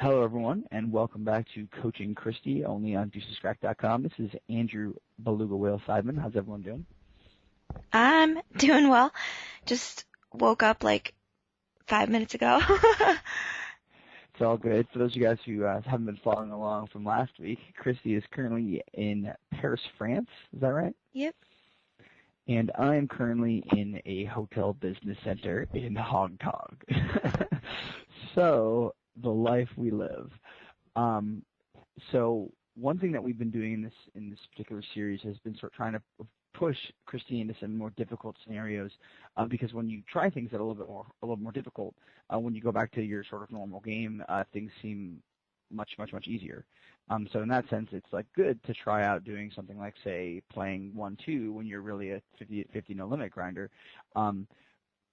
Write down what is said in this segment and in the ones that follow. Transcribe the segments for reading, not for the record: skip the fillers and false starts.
Hello, everyone, and welcome back to Coaching Kristy, only on DeucesCracked.com. This is Andrew Beluga Whale Seidman. How's everyone doing? I'm doing well. Just woke up like 5 minutes ago. It's all good. For those of you guys who haven't been following along from last week, Kristy is currently in Paris, France. Is that right? Yep. And I am currently in a hotel business center in Hong Kong. So, the life we live. So one thing that we've been doing in this particular series has been sort of trying to push Kristy into some more difficult scenarios, because when you try things that are a little more difficult, when you go back to your sort of normal game, things seem much easier. So in that sense, it's like good to try out doing something like, say, playing 1-2 when you're really a 50 no limit grinder.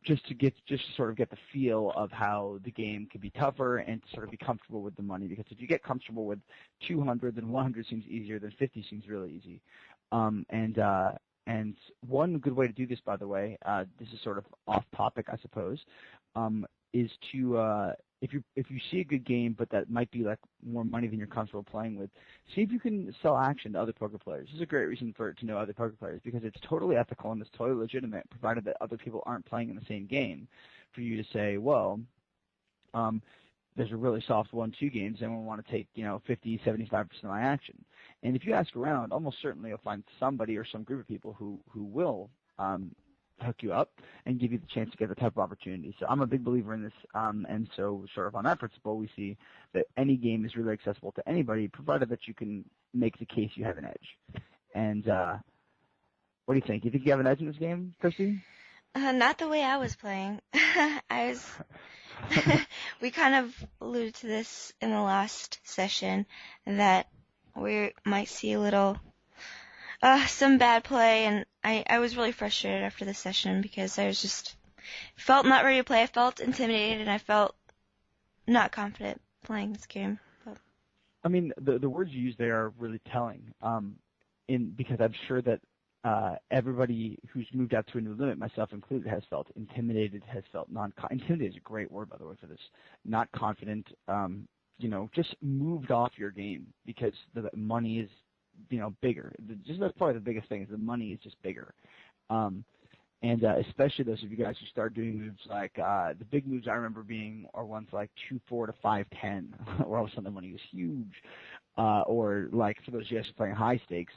Just to sort of get the feel of how the game can be tougher and to sort of be comfortable with the money. Because if you get comfortable with 200, then 100 seems easier, then 50 seems really easy. And one good way to do this, by the way, this is sort of off topic, I suppose, is to if you see a good game, but that might be like more money than you're comfortable playing with, see if you can sell action to other poker players. This is a great reason to know other poker players, because it's totally ethical and it's totally legitimate, provided that other people aren't playing in the same game, for you to say, well, there's a really soft 1-2 game, and we want to take 50, 75% of my action. And if you ask around, almost certainly you'll find somebody or some group of people who will hook you up and give you the chance to get the type of opportunity. So I'm a big believer in this, and so sort of on that principle, we see that any game is really accessible to anybody, provided that you can make the case you have an edge. And what do you think? You think you have an edge in this game, Kristy? Not the way I was playing. We kind of alluded to this in the last session, that we might see a little some bad play, and I was really frustrated after this session because I was just felt not ready to play. I felt intimidated, and I felt not confident playing this game. But. I mean, the words you use there are really telling, because I'm sure that everybody who's moved out to a new limit, myself included, has felt intimidated, has felt intimidated is a great word, by the way, for this. Not confident, just moved off your game because the money is bigger. That's probably the biggest thing, is the money is just bigger. And especially those of you guys who start doing moves like the big moves I remember are ones like 2-4 to 5-10, where all of a sudden the money was huge. Or like for those of you guys who are playing high stakes,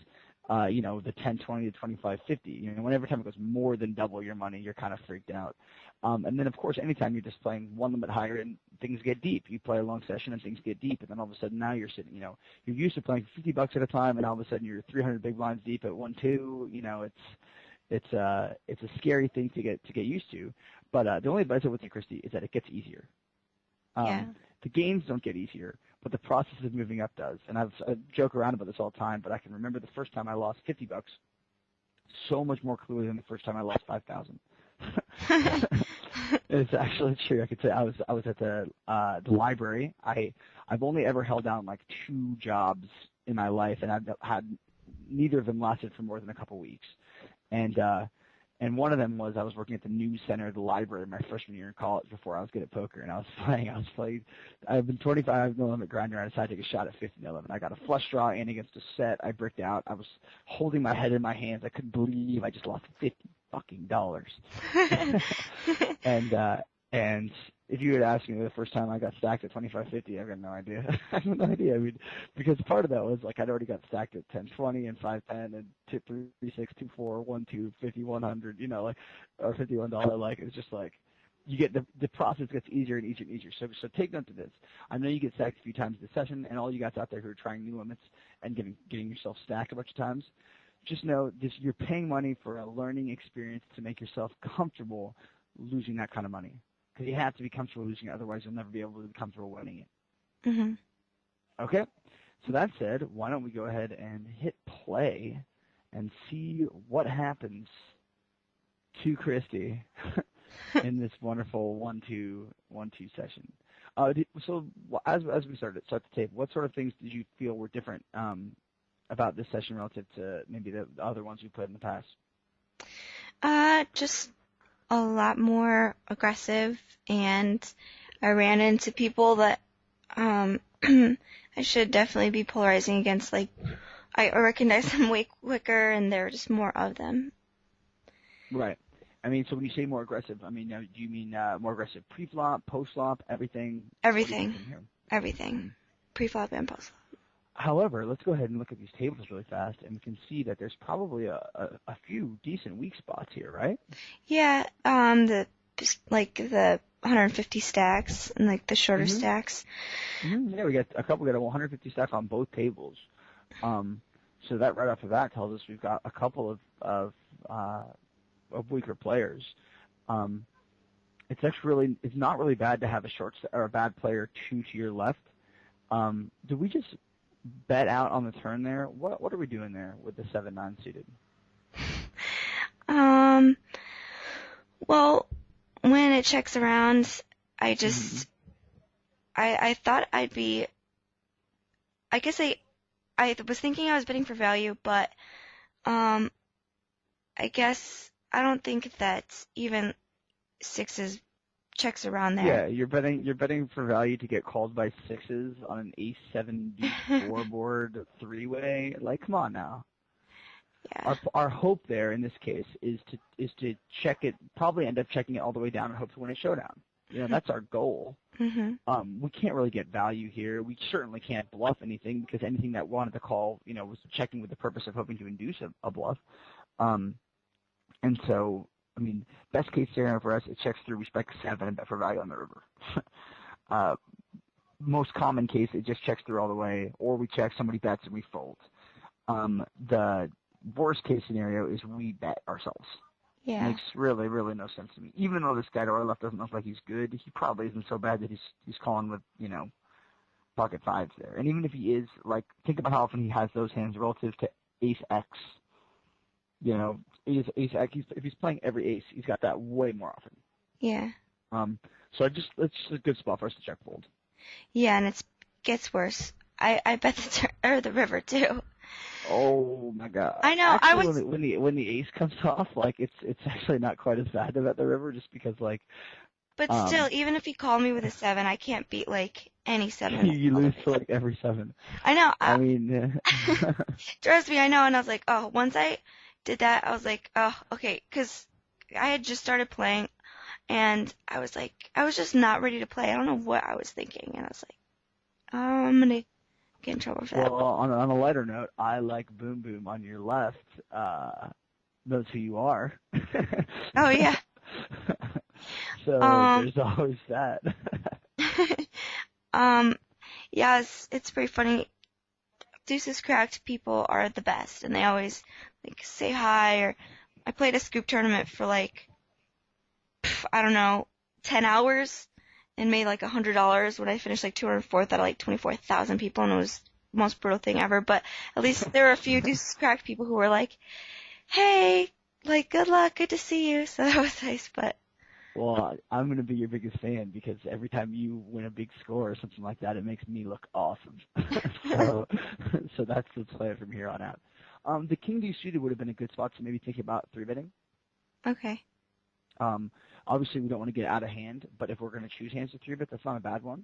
the 10-20 to 25-50. Whenever time it goes more than double your money, you're kind of freaked out. And then, of course, anytime you're just playing one limit higher and things get deep, you play a long session and things get deep, and then all of a sudden now you're sitting, you're used to playing $50 at a time, and all of a sudden you're 300 big blinds deep at 1-2. It's a scary thing to get used to. But the only advice I would say, Kristy, is that it gets easier. Yeah. The games don't get easier, but the process of moving up does. And I joke around about this all the time, but I can remember the first time I lost $50 so much more clearly than the first time I lost 5,000. It's actually true. I could say I was at the library. I've only ever held down like 2 jobs in my life, and I've had neither of them lasted for more than a couple weeks. And one of them was I was working at the news center of the library my freshman year in college before I was good at poker, and I was playing. I've been 25 no limit grinder, and I decided to take a shot at 50 no limit. I got a flush draw and against a set. I bricked out. I was holding my head in my hands. I couldn't believe I just lost $50 fucking dollars. And if you had asked me the first time I got stacked at 25-50, I've got no idea. I have no idea. I mean, because part of that was like I'd already got stacked at 10-20 and 5-10 and 2-3-6, 2-4, 1-2, 50-100, or $51. Like it's just like you get the process gets easier and easier and easier. So take note of this. I know you get stacked a few times this session, and all you guys out there who are trying new limits and getting yourself stacked a bunch of times, just know this: you're paying money for a learning experience to make yourself comfortable losing that kind of money. Because you have to be comfortable losing it, otherwise you'll never be able to be comfortable winning it. Mm-hmm. Okay? So that said, why don't we go ahead and hit play and see what happens to Kristy in this wonderful 1-2 session. So as we start the tape, what sort of things did you feel were different about this session relative to maybe the other ones you played in the past? Just a lot more aggressive, and I ran into people that I should definitely be polarizing against, like, I recognize them way quicker, and there are just more of them. Right. I mean, so when you say more aggressive, I mean, do you mean more aggressive pre-flop, post-flop, everything? Everything. What do you think here? Everything. Pre-flop and post-flop. However, let's go ahead and look at these tables really fast, and we can see that there's probably a few decent weak spots here, right? Yeah, the 150 stacks and like the shorter stacks. Yeah, we got a 150 stack on both tables. So that right off the bat tells us we've got a couple of weaker players. It's not really bad to have a or a bad player 2 to your left. Do we just bet out on the turn there? What are we doing there with the 7-9 suited? Well, when it checks around, I just I thought I'd be. I guess I was thinking I was betting for value, but I guess I don't think that even sixes checks around there. Yeah, you're betting for value to get called by sixes on an ace-7 deuce-4 board 3-way. Like, come on now. Yeah. Our hope there in this case is to check it, probably end up checking it all the way down and hope to win a showdown. You know, that's our goal. We can't really get value here. We certainly can't bluff anything because anything that wanted to call, you know, was checking with the purpose of hoping to induce a bluff. And so, I mean, best case scenario for us, it checks through, we spec 7 and bet for value on the river. Most common case, it just checks through all the way, or we check, somebody bets, and we fold. The worst case scenario is we bet ourselves. Yeah. Makes really, really no sense to me. Even though this guy to our left doesn't look like he's good, he probably isn't so bad that he's calling with, you know, pocket fives there. And even if he is, like, think about how often he has those hands relative to ace X. You know, ace X. If he's playing every ace, he's got that way more often. Yeah. So it's just a good spot for us to check fold. Yeah, and it gets worse. I bet the river too. Oh my God! I know. Actually, when the ace comes off, like it's actually not quite as bad to bet the river, just because like. But still, even if he called me with a 7, I can't beat like any 7. You lose to like every 7. I know. I mean, trust me, I know. And I was like, oh, once I did that, I was like, oh, okay, because I had just started playing, and I was just not ready to play. I don't know what I was thinking, and I was like, oh, I'm gonna get in trouble for that. Well, on a lighter note, I like Boom Boom on your left. Knows who you are. Oh yeah. So there's always that. Yeah, it's pretty funny. DeucesCracked people are the best, and they always like say hi. Or I played a scoop tournament for like I don't know 10 hours and made like $100 when I finished like 204th out of like 24,000 people, and it was the most brutal thing ever. But at least there were a few DeucesCracked people who were like, "Hey, like good luck, good to see you." So that was nice, but. Well, I'm going to be your biggest fan because every time you win a big score or something like that, it makes me look awesome. so that's the play from here on out. The king deuce suited would have been a good spot to maybe think about 3-betting. Okay. Obviously, we don't want to get out of hand, but if we're going to choose hands to 3-bet, that's not a bad one.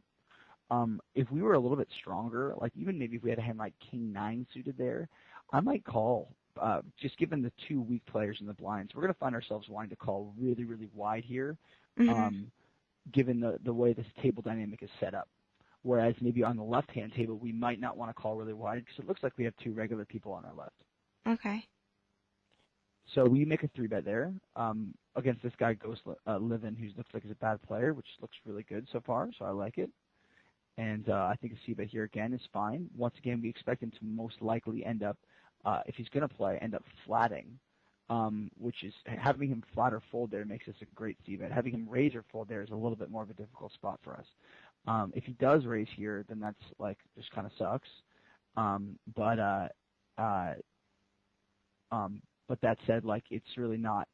If we were a little bit stronger, like even maybe if we had a hand like king 9 suited there, I might call. Just given the 2 weak players in the blinds, we're going to find ourselves wanting to call really, really wide here, given the way this table dynamic is set up. Whereas maybe on the left-hand table, we might not want to call really wide because it looks like we have 2 regular people on our left. Okay. So we make a 3-bet there against this guy, Ghost Livin, who looks like he's a bad player, which looks really good so far, so I like it. And I think a c-bet here again is fine. Once again, we expect him to most likely end up if he's going to play, end up flatting, which is having him flat or fold there makes this a great c-bet. Having him raise or fold there is a little bit more of a difficult spot for us. If he does raise here, then that's like just kind of sucks. But that said, like it's really not.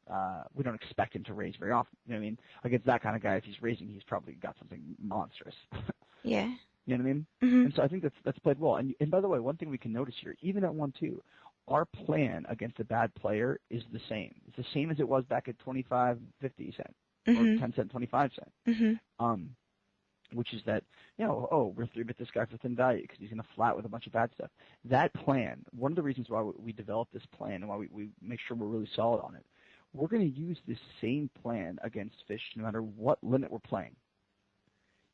We don't expect him to raise very often. You know what I mean? Against that kind of guy, if he's raising, he's probably got something monstrous. Yeah. You know what I mean? And so I think that's played well. And by the way, one thing we can notice here, even at 1-2, our plan against a bad player is the same. It's the same as it was back at 25, 50 cent, or 10 cent, 25 cent. which is that, we're 3-bet this guy for thin value because he's going to flat with a bunch of bad stuff. That plan, one of the reasons why we developed this plan and why we make sure we're really solid on it, we're going to use this same plan against fish no matter what limit we're playing.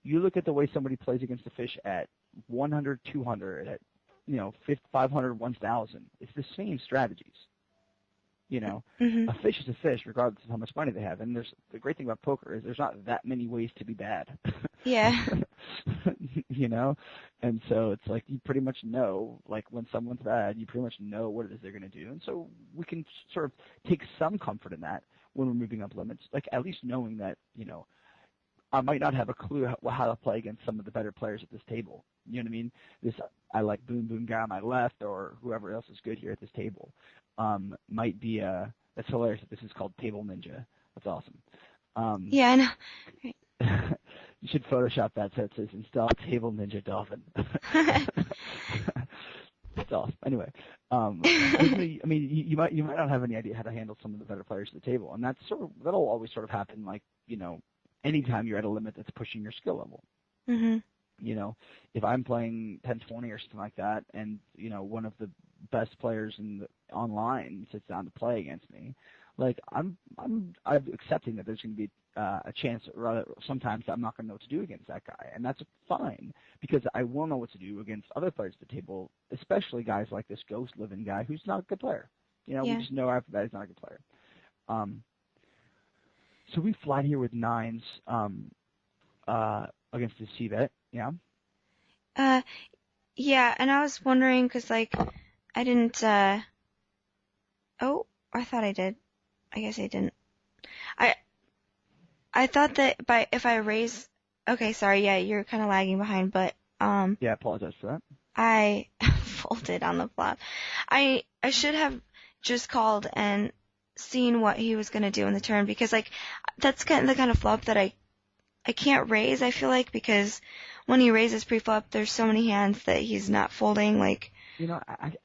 You look at the way somebody plays against a fish at 100, 200, at 500, 1,000. It's the same strategies. A fish is a fish regardless of how much money they have. And the great thing about poker is there's not that many ways to be bad. Yeah. And so it's like you pretty much know, like when someone's bad, you pretty much know what it is they're going to do. And so we can sort of take some comfort in that when we're moving up limits, like at least knowing that, I might not have a clue how to play against some of the better players at this table. You know what I mean? I like boom boom guy on my left or whoever else is good here at this table. Might be that's hilarious that this is called Table Ninja. That's awesome. Yeah, I know. You should Photoshop that so it says install Table Ninja Dolphin. That's awesome. Anyway, I mean, you might not have any idea how to handle some of the better players at the table, and that'll always sort of happen, like anytime you're at a limit that's pushing your skill level. Mhm. If I'm playing 10-20 or something like that, and one of the best players online sits down to play against me, like I'm accepting that there's going to be a chance, or rather, sometimes I'm not going to know what to do against that guy, and that's fine because I will know what to do against other players at the table, especially guys like this Ghost Living guy who's not a good player. We just know after that he's not a good player. So we flat here with 9s against the C-bet, yeah? Yeah, and I was wondering, because, I didn't, I thought I did. I guess I didn't. I thought that if I raise, okay, sorry, yeah, you're kind of lagging behind, but, Yeah, I apologize for that. I folded on the flop. I should have just called and seen what he was going to do in the turn, because, that's the kind of flop that I can't raise, I feel like, because when he raises pre-flop, there's so many hands that he's not folding,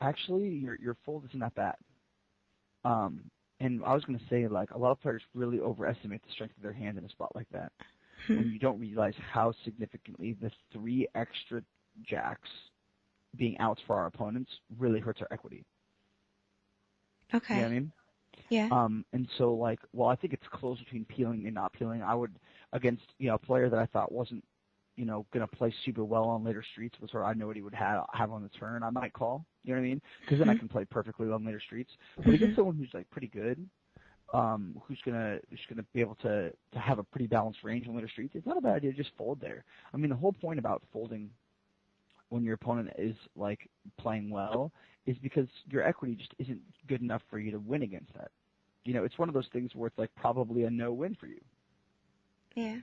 Actually, your fold isn't that bad. And I was going to say, a lot of players really overestimate the strength of their hand in a spot like that. When you don't realize how significantly the 3 extra jacks being outs for our opponents really hurts our equity. Okay. You know what I mean? Yeah. And so, while I think it's close between peeling and not peeling, I would, against, a player that I thought wasn't, going to play super well on later streets, was where I know what he would have on the turn, I might call. You know what I mean? Because then I can play perfectly well on later streets. But against someone who's, pretty good, who's gonna be able to have a pretty balanced range on later streets, it's not a bad idea to just fold there. I mean, the whole point about folding when your opponent is, playing well is because your equity just isn't good enough for you to win against that. It's one of those things where it's, probably a no-win for you. Yeah.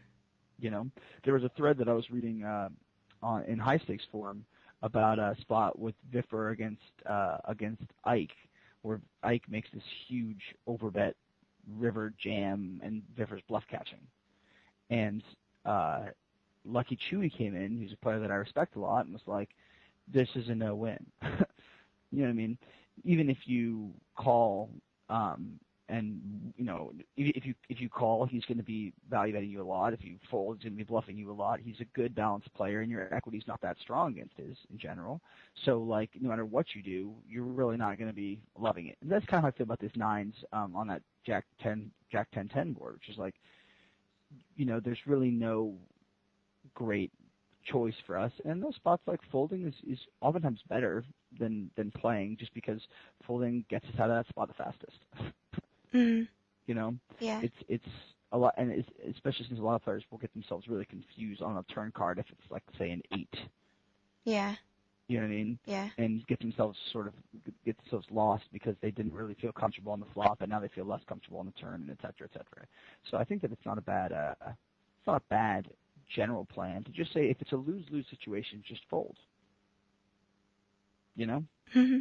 There was a thread that I was reading in High Stakes Forum about a spot with Viffer against Ike, where Ike makes this huge overbet river jam and Viffer's bluff catching. And Lucky Chewy came in, who's a player that I respect a lot, and was like, this is a no-win. You know what I mean? Even if you call and if you call, he's going to be value betting you a lot. If you fold, he's going to be bluffing you a lot. He's a good balanced player, and your equity's not that strong against his in general. So no matter what you do, you're really not going to be loving it. And that's kind of how I feel about this 9s on that Jack 10-10 board, which is there's really no great choice for us. And those spots, folding is oftentimes better than playing, just because folding gets us out of that spot the fastest. Mm. Yeah. It's a lot, and especially since a lot of players will get themselves really confused on a turn card if it's say an 8. Yeah. You know what I mean? Yeah. And get themselves lost because they didn't really feel comfortable on the flop, and now they feel less comfortable on the turn, and et cetera, et cetera. So I think that it's not a bad general plan to just say if it's a lose-lose situation, just fold. Mm-hmm.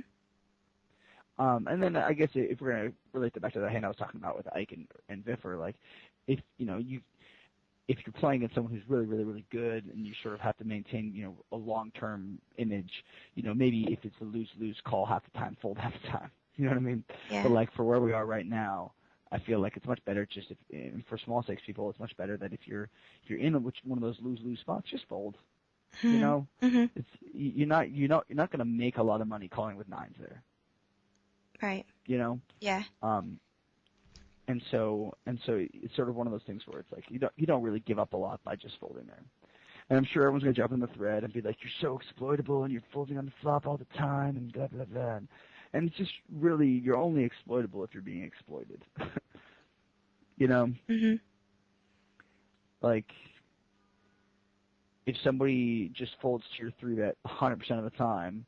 And then I guess if we're going to relate that back to the hand I was talking about with Ike and Viffer, if you're playing against someone who's really, really, really good and you sort of have to maintain, a long-term image, maybe if it's a lose-lose, call half the time, fold half the time. You know what I mean? Yeah. But for where we are right now, I feel like it's much better just for small stakes people, it's much better that if you're in one of those lose spots, just fold. You know, it's you're not going to make a lot of money calling with nines there. Right. You know. Yeah. And so it's sort of one of those things where it's like you don't really give up a lot by just folding there. And I'm sure everyone's going to jump in the thread and be like, you're so exploitable and you're folding on the flop all the time and blah, blah, blah. And it's just really, you're only exploitable if you're being exploited. You know? Like, if somebody just folds to your 3-bet 100% of the time,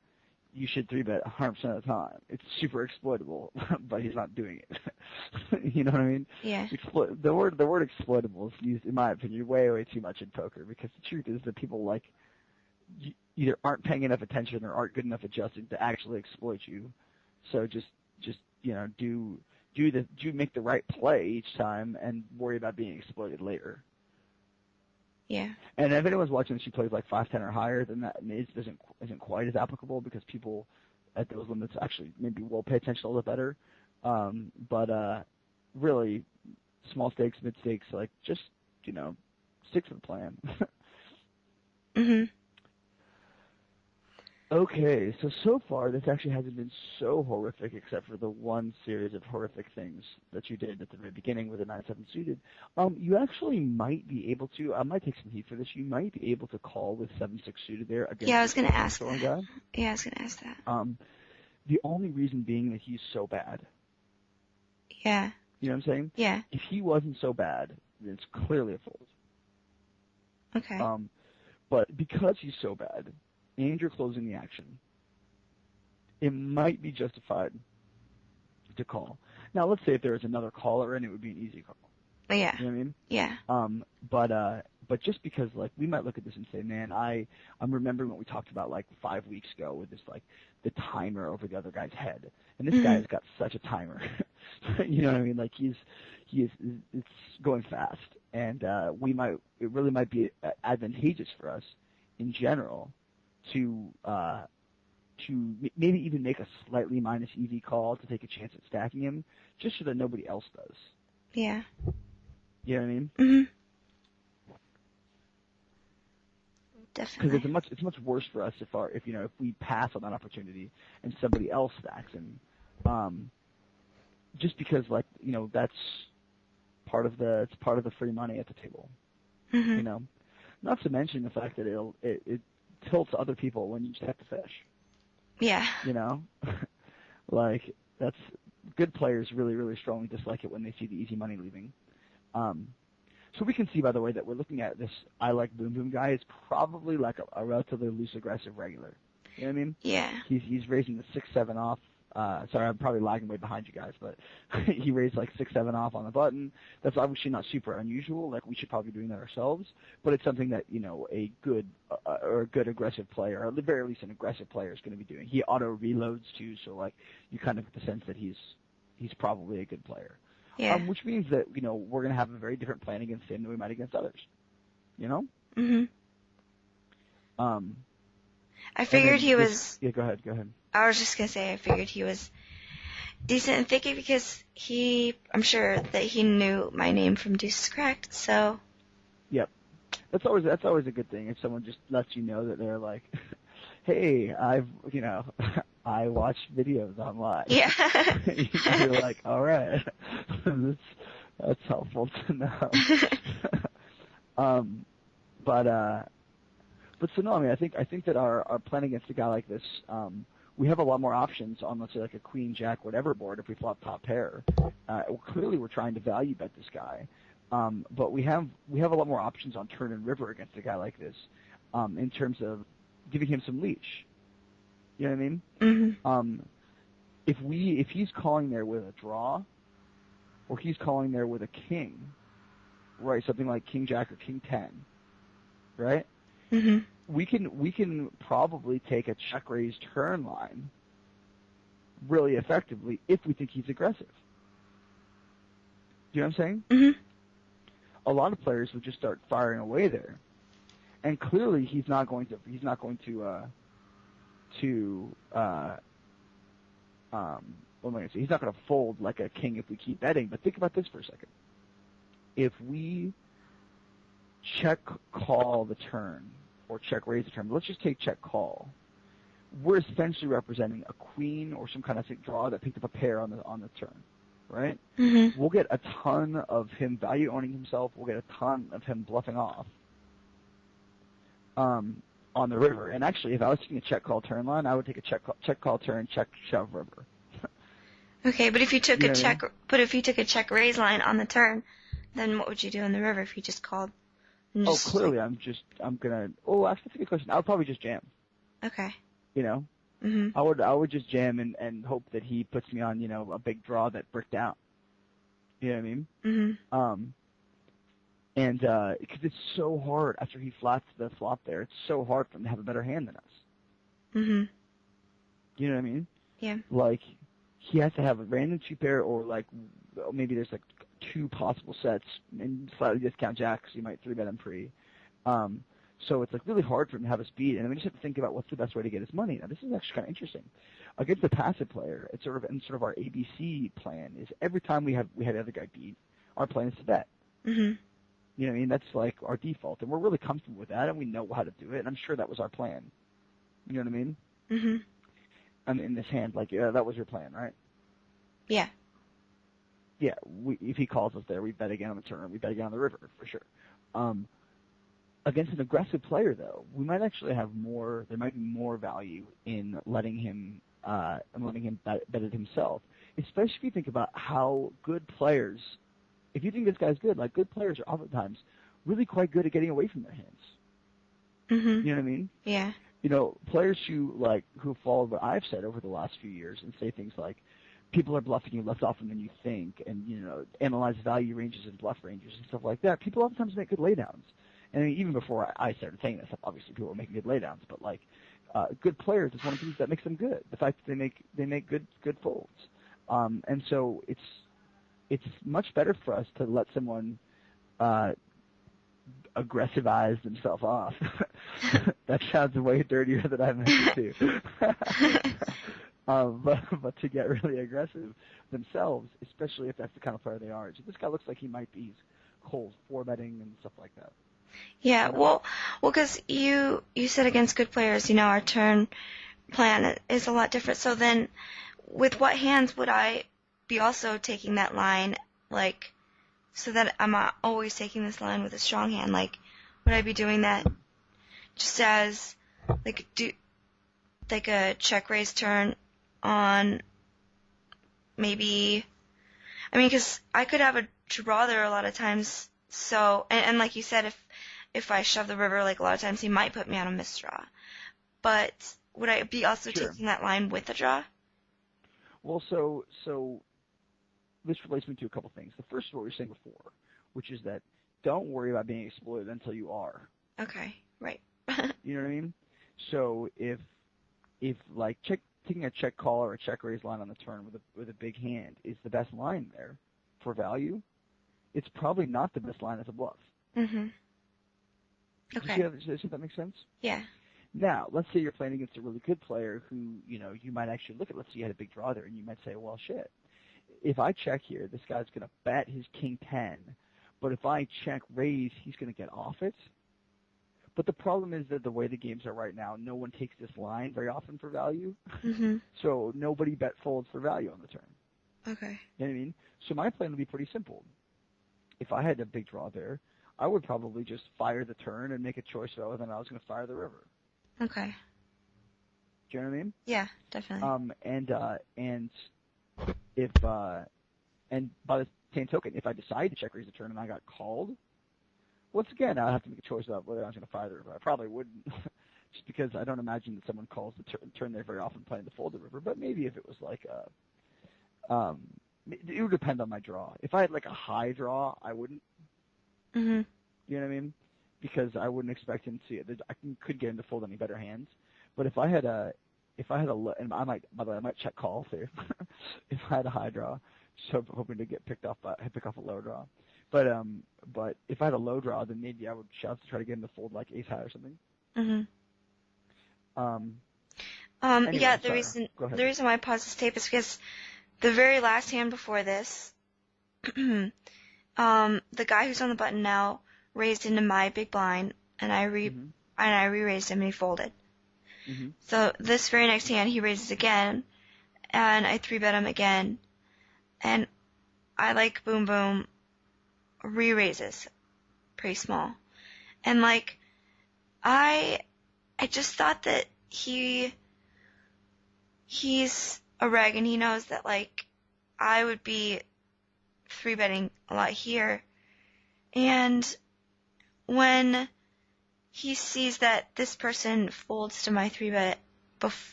you should 3-bet 100% of the time. It's super exploitable, but he's not doing it. You know what I mean? Yeah. The word exploitable is used, in my opinion, way too much in poker, because the truth is that people either aren't paying enough attention or aren't good enough adjusting to actually exploit you. So just you know, make the right play each time and worry about being exploited later. Yeah. And if anyone's watching and she plays like 5-10 or higher, then that isn't quite as applicable, because people at those limits actually maybe will pay attention a little bit better. But really, small stakes, mid stakes, like just, you know, stick to the plan. Okay, so far this actually hasn't been so horrific, except for the one series of horrific things that you did at the very beginning with a 9-7 suited. You actually might be able to, I might take some heat for this, you might be able to call with 7-6 suited there against I was going to ask that. Guy. Yeah, I was going to ask that. The only reason being that he's so bad. Yeah. You know what I'm saying? Yeah. If he wasn't so bad, then it's clearly a fold. Okay. But because he's so bad, and you're closing the action, it might be justified to call. Now, let's say if there was another caller and it would be an easy call. Yeah. You know what I mean? Yeah. But just because, like, we might look at this and say, man, I'm remembering what we talked about, like, 5 weeks ago with this, like, the timer over the other guy's head. And this guy has got such a timer. You know what I mean? Like, it's going fast. And it really might be advantageous for us in general to maybe even make a slightly minus EV call to take a chance at stacking him, just so that nobody else does. Yeah. You know what I mean? Definitely. Because it's much worse for us if we pass on that opportunity and somebody else stacks him, just because, like, you know, that's part of the free money at the table. You know, not to mention the fact that it tilts other people when you stack the fish. Yeah. You know, like, that's good players really, really strongly dislike it when they see the easy money leaving. So we can see, by the way, that we're looking at this I like boom boom guy is probably like a relatively loose aggressive regular. You know what I mean? Yeah. He's raising the 6-7 off. Sorry, I'm probably lagging way behind you guys, but he raised like 6-7 off on the button. That's obviously not super unusual. Like, we should probably be doing that ourselves, but it's something that, you know, a good aggressive player, or at the very least an aggressive player, is going to be doing. He auto reloads too, so like you kind of get the sense that he's probably a good player. Yeah. Which means that, you know, we're going to have a very different plan against him than we might against others. You know? I figured he was... Yeah, go ahead. I was just going to say I figured he was decent and thicky because I'm sure that he knew my name from DeucesCracked, so... Yep. That's always a good thing if someone just lets you know that they're like, hey, I watch videos online. Yeah. You're like, all right, that's helpful to know. But so no, I mean, I think that our plan against a guy like this, we have a lot more options on, let's say, like a queen, jack, whatever board if we flop top pair. Clearly, we're trying to value bet this guy, but we have a lot more options on turn and river against a guy like this, in terms of giving him some leash. You know what I mean? If he's calling there with a draw, or he's calling there with a king, right? Something like king jack or king 10, right? We can probably take a check raise turn line really effectively if we think he's aggressive. Do you know what I'm saying? A lot of players would just start firing away there, and clearly he's not going to what am I going to say? He's not going to fold like a king if we keep betting. But think about this for a second. If we check call the turn or check raise the turn, but let's just take check call. We're essentially representing a queen or some kind of draw that picked up a pair on the turn, right? Mhm. We'll get a ton of him value owning himself. We'll get a ton of him bluffing off on the river. And actually, if I was taking a check call turn line, I would take a check call turn, check shove river. Okay, but if you took You a know what I check, but if you took a check raise line on the turn, then what would you do in the river if you just called? And Oh, just, clearly actually, that's a good question. I would probably just jam. Okay. You know, Mhm. I would just jam and hope that he puts me on, a big draw that bricked out. You know what I mean? Mhm. And because it's so hard after he flats the flop there, it's so hard for him to have a better hand than us. Mhm. You know what I mean? Yeah. Like, he has to have a random two pair, or like maybe there's like two possible sets, and slightly discount jack because you might three bet him pre. So it's like really hard for him to have a speed, and we just have to think about what's the best way to get his money. Now this is actually kind of interesting. Against the passive player, it's sort of our ABC plan is every time we had the other guy beat, our plan is to bet. Mhm. You know what I mean? That's like our default, and we're really comfortable with that, and we know how to do it, and I'm sure that was our plan. You know what I mean? Mhm. I mean, in this hand, like, yeah, that was your plan, right? Yeah. Yeah, if he calls us there, we bet again on the turn, we bet again on the river, for sure. Against an aggressive player, though, we might actually have there might be more value in letting him bet it himself, especially if you think about how good players, if you think this guy's good, like good players are oftentimes really quite good at getting away from their hands. Mhm. You know what I mean? Yeah. Players who follow what I've said over the last few years and say things like, people are bluffing you less often than you think, and analyze value ranges and bluff ranges and stuff like that. People oftentimes make good laydowns. And I mean, even before I started saying this, obviously people were making good laydowns, but good players is one of the things that makes them good. The fact that they make good folds. And so it's much better for us to let someone aggressivize themselves off. That sounds way dirtier than I meant it to. But to get really aggressive themselves, especially if that's the kind of player they are. So this guy looks like he might be. He's cold 4-betting and stuff like that. Yeah. Well, because you said against good players, our turn plan is a lot different. So then, with what hands would I be also taking that line, like, so that I'm always taking this line with a strong hand? Like, would I be doing that just as like a check raise turn on maybe? I mean, because I could have a draw there a lot of times. So, and like you said, if I shove the river, like a lot of times he might put me on a misdraw. But would I be also Sure. taking that line with a draw? Well, so this relates me to a couple things. The first is what we were saying before, which is that don't worry about being exploited until you are. Okay, right. You know what I mean? So if like taking a check call or a check raise line on the turn with a big hand is the best line there for value, it's probably not the best line as a bluff. Mhm. Okay. Does that make sense? Yeah. Now, let's say you're playing against a really good player who, you might actually look at, let's say you had a big draw there, and you might say, well, shit, if I check here, this guy's going to bet his king 10, but if I check raise, he's going to get off it. But the problem is that the way the games are right now, no one takes this line very often for value. Mhm. So nobody bet folds for value on the turn. Okay. You know what I mean? So my plan would be pretty simple. If I had a big draw there, I would probably just fire the turn and make a choice of whether or not I was going to fire the river. Okay. Do you know what I mean? Yeah, definitely. And by the same token, if I decide to check raise the turn and I got called, once again, I'll have to make a choice about whether I was going to fire the river. I probably wouldn't, just because I don't imagine that someone calls the turn there very often playing to fold the river. But maybe if it was like it would depend on my draw. If I had like a high draw, I wouldn't. Mhm. You know what I mean? Because I wouldn't expect him to. I could get him to fold any better hands. But if I had a low, and I might, by the way, I might check call too. If I had a high draw, so hoping to pick off a low draw. But if I had a low draw, then maybe I would shove to try to get him to fold like ace high or something. Mhm. Anyway, Yeah, the the reason why I paused this tape is because the very last hand before this, the guy who's on the button now raised into my big blind, and I re-raised him and he folded. Mm-hmm. So this very next hand he raises again, and I 3-bet him again, and I like boom boom re-raises, pretty small, and like I just thought that he's a reg and he knows that like I would be 3-betting a lot here, and when he sees that this person folds to my 3-bet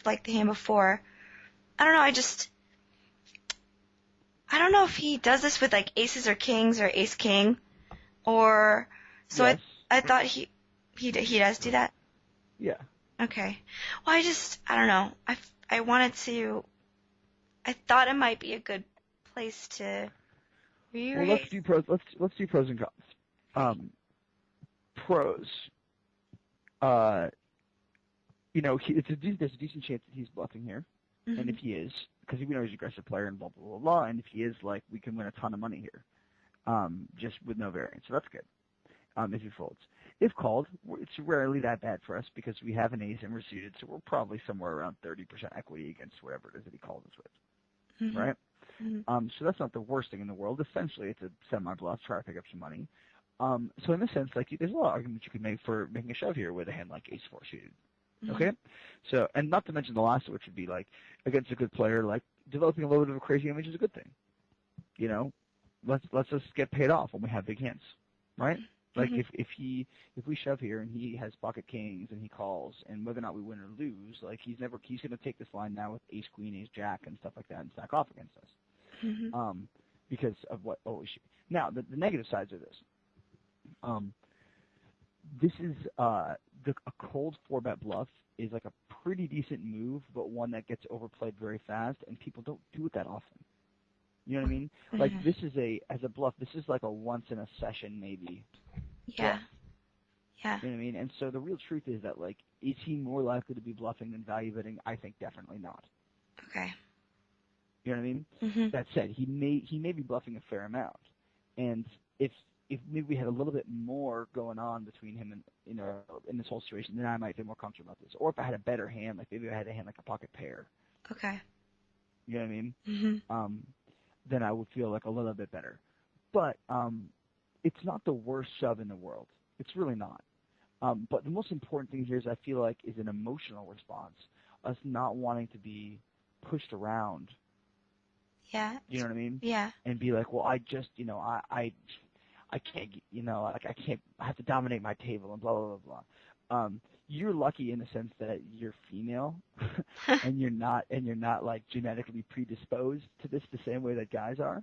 like the hand before, I don't know, I don't know if he does this with like aces or kings or ace king, or so yes. I thought he does do that. Yeah. Okay. Well, I don't know. I thought it might be a good place to re-raise. Well, let's do pros. Let's do pros and cons. Pros. There's a decent chance that he's bluffing here, Mm-hmm. and if he is, because we know he's an aggressive player and blah blah blah blah, and if he is, like, we can win a ton of money here, just with no variance. So that's good. If he folds. If called, it's rarely that bad for us because we have an ace and we're suited, so we're probably somewhere around 30% equity against whatever it is that he calls us with, Mm-hmm. right? Mm-hmm. So that's not the worst thing in the world. Essentially, it's a semi-bluff, try to pick up some money. So in this sense, like, there's a lot of arguments you could make for making a shove here with a hand like ace-4 suited. Mm-hmm. Okay? So, and not to mention the last of which would be, like, against a good player, like, developing a little bit of a crazy image is a good thing. You know? Let's just get paid off when we have big hands, right? Like, Mm-hmm. if we shove here and he has pocket kings and he calls, and whether or not we win or lose, like, he's going to take this line now with ace queen, ace jack, and stuff like that and stack off against us. Mm-hmm. Because of what we should. Now, the negative sides of this. This is a cold 4-bet bluff is like a pretty decent move, but one that gets overplayed very fast, and people don't do it that often. You know what I mean? Mm-hmm. Like, this is as a bluff, this is like a once in a session maybe. Yeah. Bluff. Yeah. You know what I mean? And so the real truth is that, like, is he more likely to be bluffing than value betting? I think definitely not. Okay. You know what I mean? Mm-hmm. That said, he may be bluffing a fair amount, and if maybe we had a little bit more going on between him and in this whole situation, then I might feel more comfortable about this. Or if I had a better hand, like maybe I had a hand like a pocket pair. Okay. You know what I mean? Mm-hmm. Then I would feel like a little bit better. But it's not the worst shove in the world. It's really not. But the most important thing here is I feel like is an emotional response, us not wanting to be pushed around. Yeah. You know what I mean? Yeah. And be like, well, I just, I can't, I have to dominate my table and blah, blah, blah, blah. You're lucky in the sense that you're female and you're not like genetically predisposed to this the same way that guys are.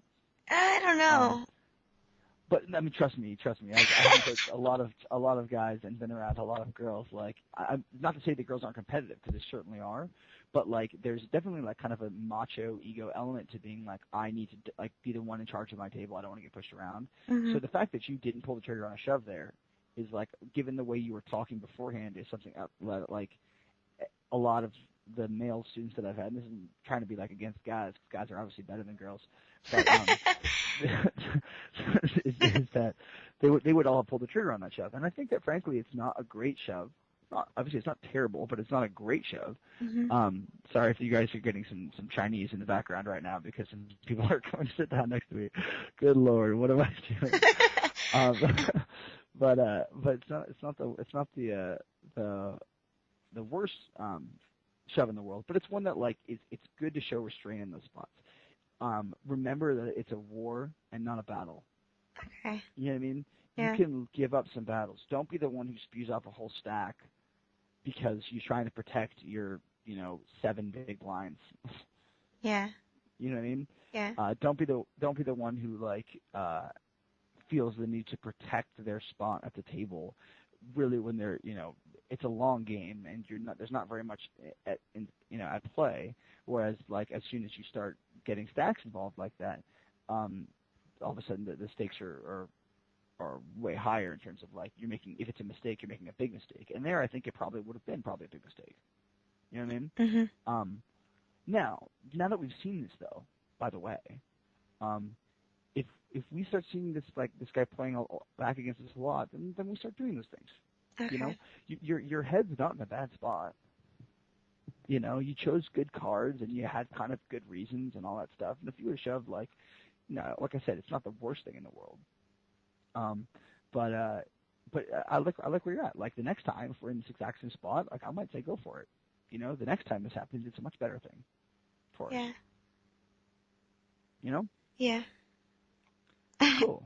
I don't know. But I mean, trust me. I've heard a lot of guys and been around a lot of girls. Like, I'm not to say that girls aren't competitive, because they certainly are. But like, there's definitely like kind of a macho ego element to being like, I need to like be the one in charge of my table. I don't want to get pushed around. Mm-hmm. So the fact that you didn't pull the trigger on a shove there is like, given the way you were talking beforehand, is something like a lot of the male students that I've had. And this isn't trying to be like against guys, because guys are obviously better than girls. But is that they would all have pulled the trigger on that shove, and I think that frankly it's not a great shove. Obviously it's not terrible, but it's not a great shove. Mm-hmm. Sorry if you guys are getting some Chinese in the background right now because some people are coming to sit down next to me. Good Lord, what am I doing? But it's not the worst shove in the world, but it's one that like it's good to show restraint in those spots. Remember that it's a war and not a battle. Okay. You know what I mean? Yeah. You can give up some battles. Don't be the one who spews up a whole stack because you're trying to protect your, 7 big blinds. Yeah. You know what I mean? Yeah. Don't be the one who like feels the need to protect their spot at the table. Really, when they're, it's a long game and there's not very much at play. Whereas, like, as soon as you start getting stacks involved like that, all of a sudden the stakes are way higher in terms of like if it's a mistake, you're making a big mistake. And there, I think it probably would have been a big mistake. You know what I mean? Mm-hmm. Now that we've seen this though, by the way. If we start seeing this guy playing back against us a lot, then we start doing those things. Okay. You know, your head's not in a bad spot. You know, you chose good cards and you had kind of good reasons and all that stuff. And if you would have shoved like I said, it's not the worst thing in the world. But I like where you're at. Like the next time, if we're in this exact same spot, like I might say go for it. You know, the next time this happens, it's a much better thing for us. Yeah. You know? Yeah. Cool.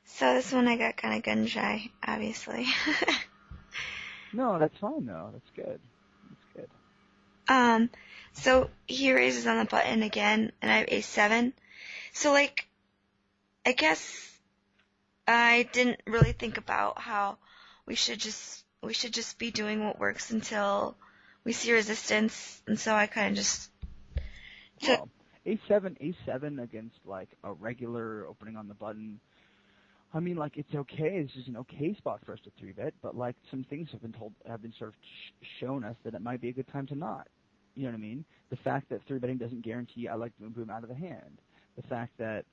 So this one I got kind of gun shy, obviously. No, that's fine though. That's good. That's good. So he raises on the button again, and I have A7. So like, I guess I didn't really think about how we should just be doing what works until we see resistance, and so I kind of just took. Well, A7 against like a regular opening on the button. I mean, like it's okay. This is an okay spot for us to 3-bet, but like some things have been sort of shown us that it might be a good time to not. You know what I mean? The fact that 3-betting doesn't guarantee I like boom boom out of the hand. The fact that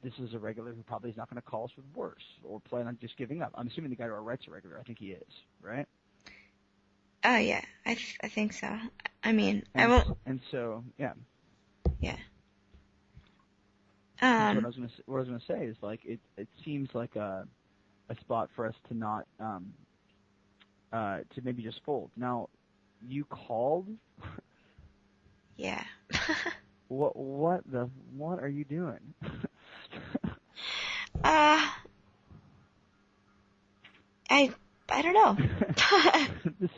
this is a regular who probably is not going to call us with worse or plan on just giving up. I'm assuming the guy to our right's a regular. I think he is, right? Oh yeah, I think so. I mean, and, I won't. And so, yeah. Yeah. What I was gonna say is like it seems like a spot for us to not to maybe just fold. Now, you called. Yeah. What are you doing? I don't know.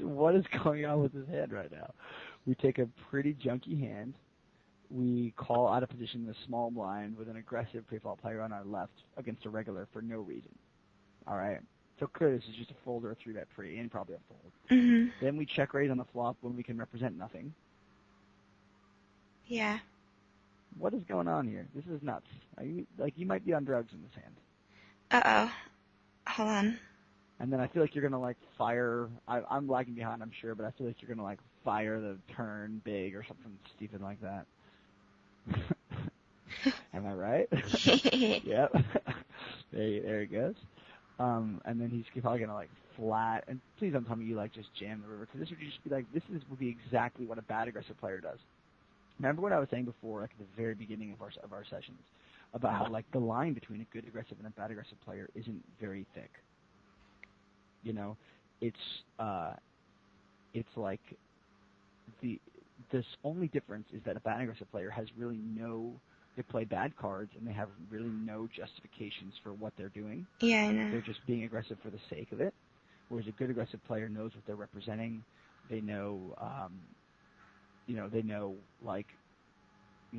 What is going on with his hand right now? We take a pretty junky hand. We call out of position in the small blind with an aggressive pre-flop player on our left against a regular for no reason. All right. So clearly this is just a fold or a 3-bet pre and probably a fold. Mm-hmm. Then we check raise on the flop when we can represent nothing. Yeah. What is going on here? This is nuts. You might be on drugs in this hand. Uh-oh. Hold on. And then I feel like you're going to, like, fire. I'm lagging behind, I'm sure, but I feel like you're going to, like, fire the turn big or something stupid like that. Am I right? Yep. There he goes. And then he's probably going to, like, flat. And please don't tell me you, like, just jam the river. Because this would just be, like, would be exactly what a bad aggressive player does. Remember what I was saying before, like, at the very beginning of our sessions, about how, like, the line between a good aggressive and a bad aggressive player isn't very thick. You know, it's like this only difference is that a bad aggressive player has really they play bad cards and they have really no justifications for what they're doing. Yeah, I know. They're just being aggressive for the sake of it. Whereas a good aggressive player knows what they're representing. They know,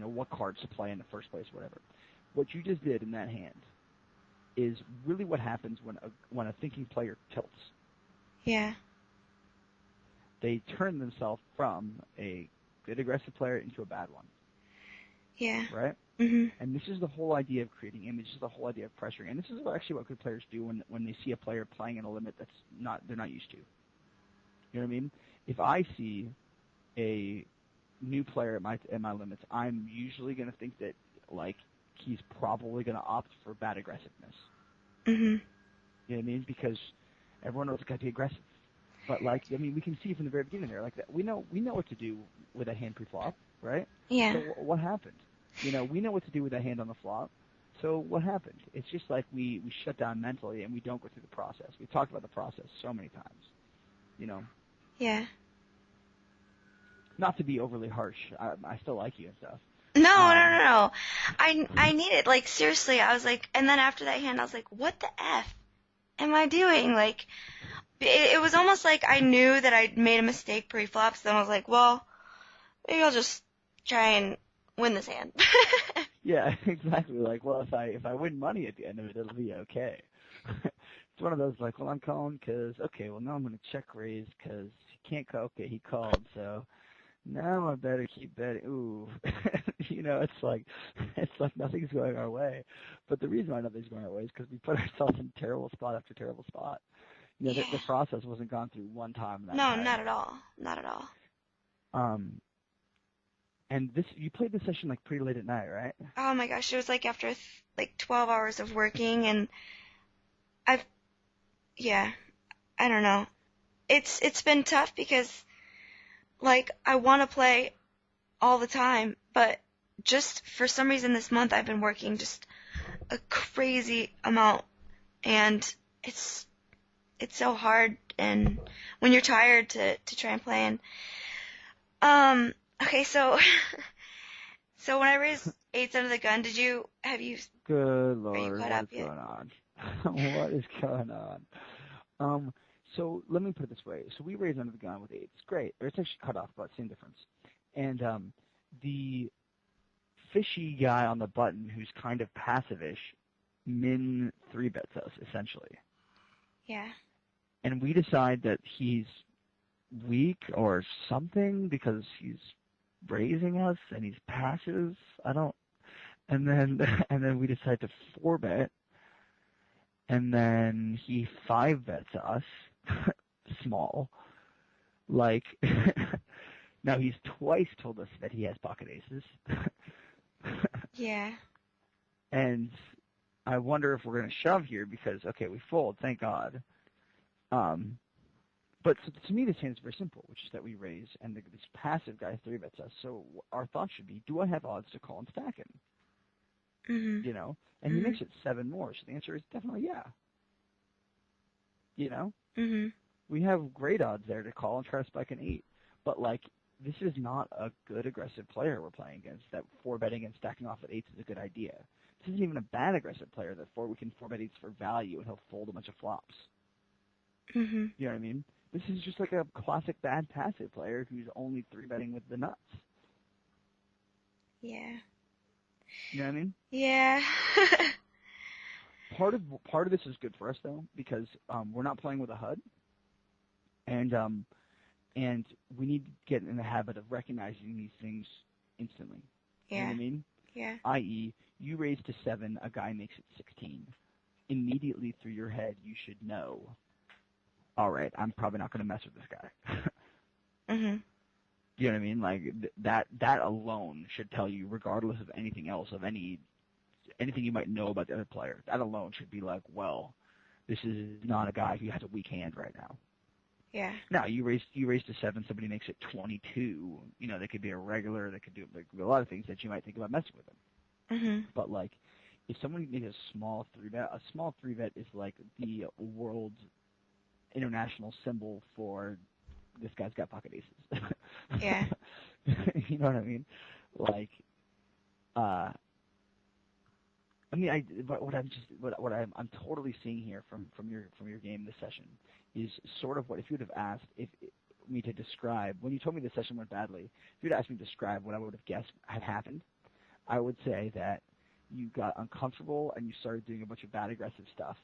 what cards to play in the first place, whatever. What you just did in that hand is really what happens when a thinking player tilts. Yeah. They turn themselves from a good aggressive player into a bad one. Yeah. Right? Mm-hmm. And this is the whole idea of creating image. This is the whole idea of pressuring. And this is actually what good players do when they see a player playing in a limit they're not used to. You know what I mean? If I see a new player at my limits, I'm usually going to think that, like, he's probably going to opt for bad aggressiveness. Mm-hmm. You know what I mean? Because everyone knows it's got to be aggressive. But, like, I mean, we can see from the very beginning there, like, we know what to do with that hand pre-flop, right? Yeah. So what happened? You know, we know what to do with that hand on the flop. So what happened? It's just like we shut down mentally and we don't go through the process. We talked about the process so many times, you know? Yeah. Not to be overly harsh. I still like you and stuff. No. I need it. Like, seriously, I was like, and then after that hand, I was like, what the F am I doing? Like, it was almost like I knew that I'd made a mistake pre-flop, so then I was like, well, maybe I'll just try and win this hand. Yeah, exactly. Like, well, if I win money at the end of it, it'll be okay. It's one of those, like, well, I'm calling because, okay, well, now I'm going to check raise because he can't call. Okay, he called, so now I better keep betting. Ooh. You know, it's like nothing's going our way. But the reason why nothing's going our way is because we put ourselves in terrible spot after terrible spot. You know, the process wasn't gone through one time. No, not at all. Not at all. And you played this session like pretty late at night, right? Oh my gosh, it was like after like 12 hours of working, and I've, yeah, I don't know. It's been tough because like I want to play all the time, but just for some reason this month I've been working just a crazy amount, and it's so hard, and when you're tired to try and play. And okay, so so when I raised eights under the gun, have you Good are you Lord, caught what up is yet? going on? What is going on? So let me put it this way. So we raised under the gun with eights. Great. Or it's actually cut off, but same difference. And the fishy guy on the button who's kind of passive-ish min 3-bets us, essentially. Yeah. And we decide that he's weak or something because he's raising us and he's passive. And then we decide to 4-bet, and then he 5-bets us, small. Like, now he's twice told us that he has pocket aces. Yeah. And I wonder if we're going to shove here because, okay, we fold, thank God. But to me, this hand is very simple, which is that we raise, and this passive guy 3-bets us. So our thought should be, do I have odds to call and stack him? Mhm. You know? And he makes it 7 more, so the answer is definitely yeah. You know? Mhm. We have great odds there to call and try to spike an 8. But, like, this is not a good aggressive player we're playing against, that 4-betting and stacking off at 8s is a good idea. This isn't even a bad aggressive player that we can 4-bet 8s for value and he'll fold a bunch of flops. Mhm. You know what I mean? This is just like a classic bad passive player who's only 3-betting with the nuts. Yeah. You know what I mean? Yeah. Part of this is good for us though, because we're not playing with a HUD, and we need to get in the habit of recognizing these things instantly. Yeah. You know what I mean? Yeah. I.e., you raise to 7, a guy makes it 16. Immediately through your head, you should know, all right, I'm probably not going to mess with this guy. Mhm. You know what I mean? Like that alone should tell you, regardless of anything else, of anything you might know about the other player. That alone should be like, well, this is not a guy who has a weak hand right now. Yeah. Now you raise to 7, somebody makes it 22. You know, they could be a regular. They could do a lot of things that you might think about messing with them. Mhm. But like, if someone makes a small 3-bet, a small 3-bet is like the world's international symbol for this guy's got pocket aces. Yeah. You know what I mean? Like, I mean, what I'm totally seeing here from your game this session is sort of what if you would have asked me to describe when you told me the session went badly. If you'd asked me to describe what I would have guessed had happened, I would say that you got uncomfortable and you started doing a bunch of bad aggressive stuff.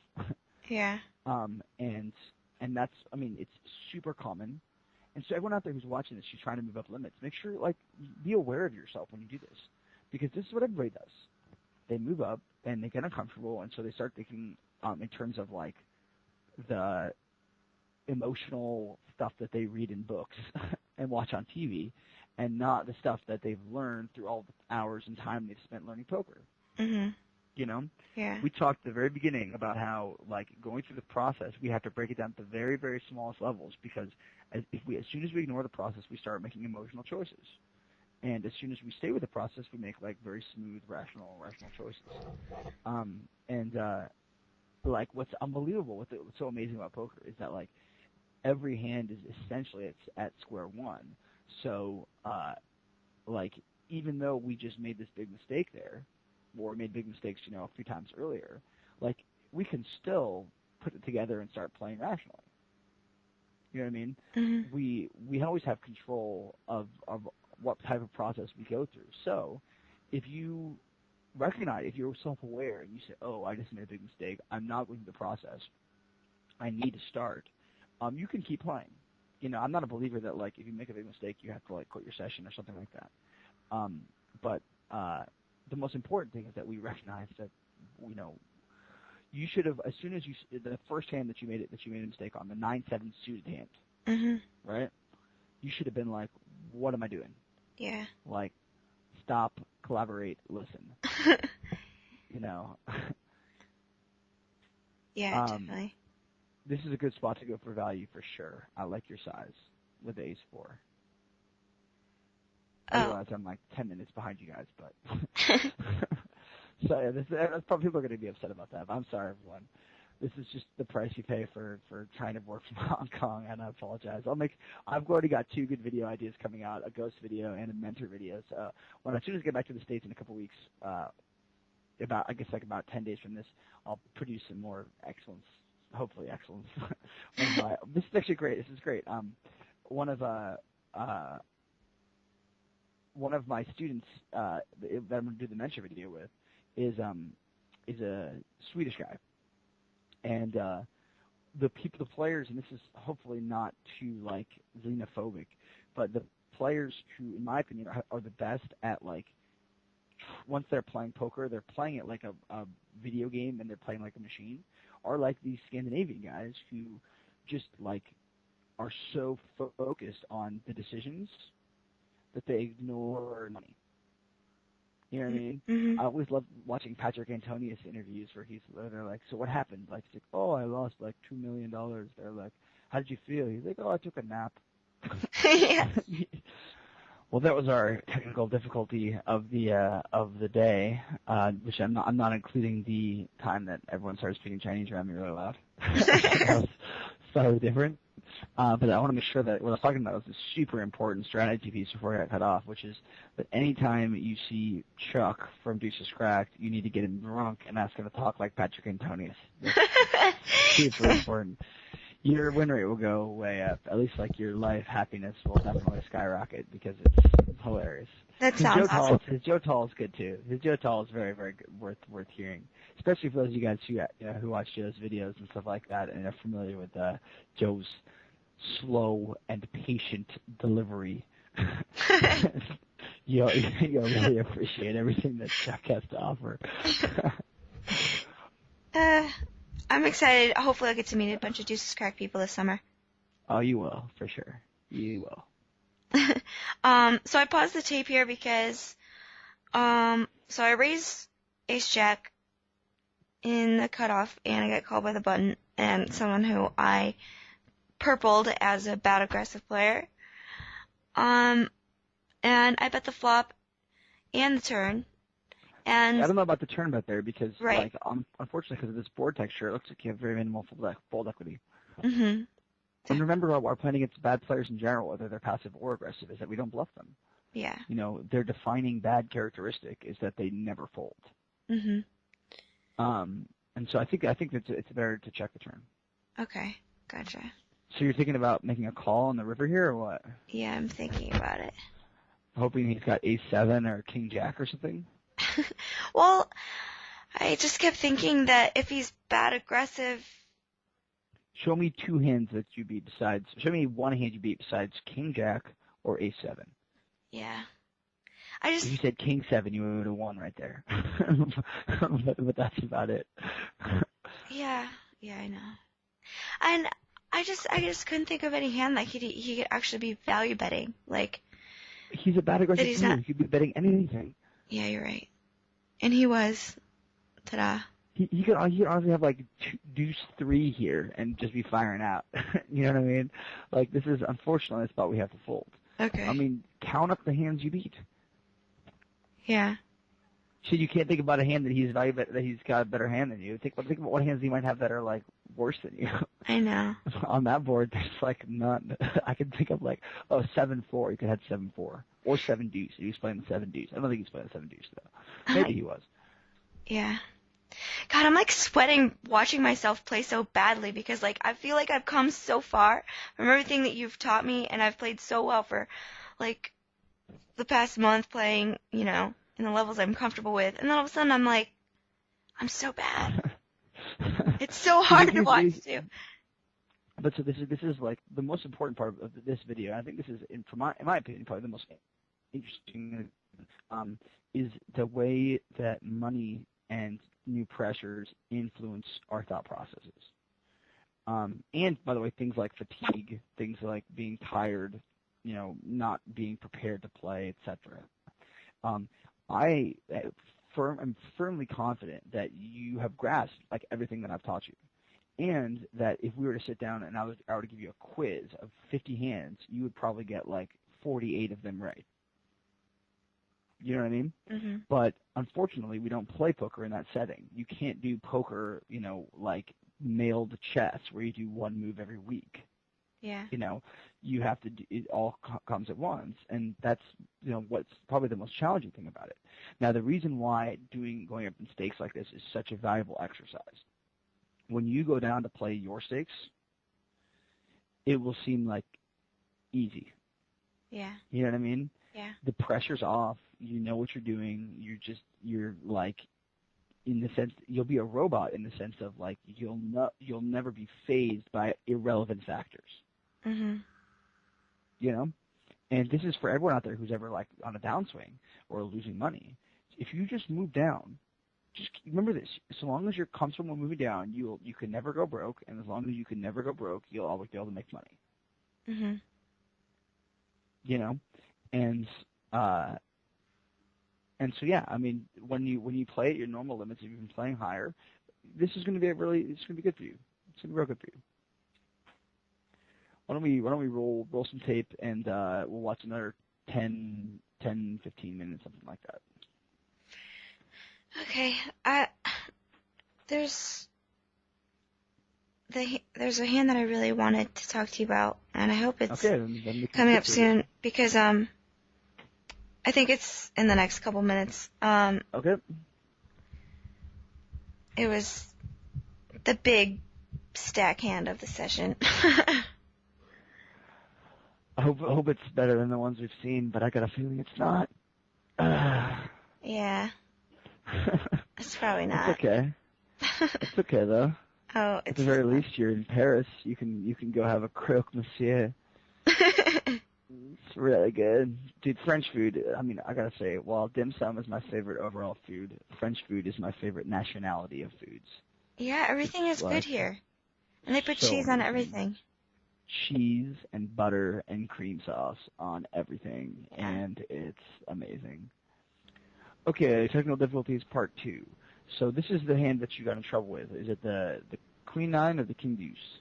Yeah. And that's, I mean, it's super common. And so everyone out there who's watching this, who's trying to move up limits, make sure, like, be aware of yourself when you do this. Because this is what everybody does. They move up, and they get uncomfortable, and so they start thinking in terms of, like, the emotional stuff that they read in books and watch on TV, and not the stuff that they've learned through all the hours and time they've spent learning poker. Mhm. You know? Yeah. We talked at the very beginning about how, like, going through the process, we have to break it down to the very, very smallest levels because as soon as we ignore the process, we start making emotional choices. And as soon as we stay with the process, we make, like, very smooth, rational choices. Like, what's unbelievable, what's so amazing about poker is that, like, every hand is essentially at square one. So, like, even though we just made this big mistake there, or made big mistakes, you know, a few times earlier, like, we can still put it together and start playing rationally. You know what I mean? Mhm. We always have control of what type of process we go through. So, if you recognize, if you're self-aware and you say, oh, I just made a big mistake, I'm not going through the process, I need to start, you can keep playing. You know, I'm not a believer that, like, if you make a big mistake, you have to, like, quit your session or something like that. But the most important thing is that we recognize that, you know, you should have, as soon as the first hand that you made a mistake on, the 9-7 suited hand, Mhm. right? You should have been like, what am I doing? Yeah. Like, stop, collaborate, listen. You know. Yeah, definitely. This is a good spot to go for value for sure. I like your size with the ace-4. I realize I'm like 10 minutes behind you guys, but so yeah, that's probably people are going to be upset about that. But I'm sorry, everyone. This is just the price you pay for trying to work from Hong Kong, and I apologize. I've already got 2 good video ideas coming out, a ghost video and a mentor video. So as soon as I get back to the States in a couple weeks, about 10 days from this, I'll produce some more excellence. Hopefully excellence. This is actually great. This is great. One of my students that I'm going to do the mentor video with is a Swedish guy, and the players, and this is hopefully not too like xenophobic, but the players who, in my opinion, are the best at like once they're playing poker, they're playing it like a video game, and they're playing like a machine. Are like these Scandinavian guys who just like are so focused on the decisions that they ignore money. You know what I mean? Mm-hmm. I always love watching Patrick Antonius interviews where they're like, so what happened? Like, it's like, oh, I lost like $2 million. They're like, how did you feel? He's like, oh, I took a nap. Yeah. Well, that was our technical difficulty of the day, which I'm not including the time that everyone started speaking Chinese around me really loud. That was slightly different. But I want to make sure that what I was talking about was a super important strategy piece before I got cut off, which is that anytime you see Chuck from DeucesCracked, you need to get him drunk and ask him to talk like Patrick Antonius. That's super important. Your win rate will go way up. At least, like, your life happiness will definitely skyrocket because it's hilarious. That sounds awesome. His Joe Tall is good, too. His Joe Tall is very, very good, worth hearing, especially for those of you guys who watch Joe's videos and stuff like that and are familiar with Joe's slow and patient delivery. You'll really appreciate everything that Chuck has to offer. I'm excited. Hopefully I'll get to meet a bunch of DeucesCracked people this summer. Oh, you will, for sure. You will. So I paused the tape here because, so I raised ace-jack in the cutoff, and I got called by the button, and someone who I purpled as a bad aggressive player. And I bet the flop and the turn. And I don't know about the turn bet there because, right. Unfortunately, because of this board texture, it looks like you have very minimal fold equity. Mm-hmm. And remember, our playing against bad players in general, whether they're passive or aggressive, is that we don't bluff them. Yeah. You know, their defining bad characteristic is that they never fold. Mm-hmm. And so I think that it's better to check the turn. Okay, gotcha. So you're thinking about making a call on the river here, or what? Yeah, I'm thinking about it. Hoping he's got ace-7 or king-jack or something? Well, I just kept thinking that if he's bad aggressive... Show me 2 hands that you beat besides... Show me 1 hand you beat besides king-jack or ace-7. Yeah. If you said king-7, you would have won right there. but that's about it. Yeah, I know. And I just couldn't think of any hand that he could actually be value betting. Like, he's a bad aggressive player. He could be betting anything. Yeah, you're right. And he was. Ta-da. He could honestly have like deuce 3 here and just be firing out. You know what I mean? Like, this is unfortunately a spot we have to fold. Okay. I mean, count up the hands you beat. Yeah. So you can't think about a hand that he's got a better hand than you. Think about what hands he might have that are like worse than you. I know. On that board, there's like none. I can think of like 7-4. You could have 7-4 or 7 deuce. He was playing the 7 deuce. I don't think he's playing the 7 deuce though. Maybe he was. Yeah. God, I'm like sweating watching myself play so badly because like I feel like I've come so far from everything that you've taught me, and I've played so well for like the past month playing, you know, in the levels I'm comfortable with, and then all of a sudden I'm like, I'm so bad. It's so hard to watch too. But so this is like the most important part of this video. And I think this is, in my opinion, probably the most interesting. Is the way that money and new pressures influence our thought processes. And by the way, things like fatigue, things like being tired, you know, not being prepared to play, etc. I am firmly confident that you have grasped like everything that I've taught you, and that if we were to sit down and I were to give you a quiz of 50 hands, you would probably get like 48 of them right. You know what I mean? Mm-hmm. But unfortunately, we don't play poker in that setting. You can't do poker, like mailed chess where you do one move every week. Yeah. You have to do it all comes at once, and that's what's probably the most challenging thing about it. Now, the reason why going up in stakes like this is such a valuable exercise. When you go down to play your stakes, it will seem like easy. Yeah. You know what I mean? Yeah. The pressure's off. You know what you're doing. You're like, in the sense, you'll be a robot in the sense of like you'll never be fazed by irrelevant factors. Mm-hmm. And this is for everyone out there who's ever like on a downswing or losing money. If you just move down, just remember this: so long as you're comfortable moving down, you can never go broke, and as long as you can never go broke, you'll always be able to make money. Mm-hmm. And so yeah, I mean, when you play at your normal limits, if you've been playing higher, this is going to be it's going to be good for you. It's going to be real good for you. Why don't we roll some tape and we'll watch another 10, 15 minutes, something like that. Okay. There's a hand that I really wanted to talk to you about, and I hope it's coming up soon because I think it's in the next couple minutes. Okay. It was the big stack hand of the session. I hope it's better than the ones we've seen, but I got a feeling it's not. Yeah. It's probably not. It's okay. It's okay though. Oh, at the very least, you're in Paris. You can go have a croque monsieur. It's really good, dude. French food. I mean, I gotta say, while dim sum is my favorite overall food, French food is my favorite nationality of foods. Yeah, everything is good here, and they put cheese on everything. Cheese and butter and cream sauce on everything, and it's amazing. Okay, technical difficulties part 2. So this is the hand that you got in trouble with. Is it the Queen 9 or the King Deuce?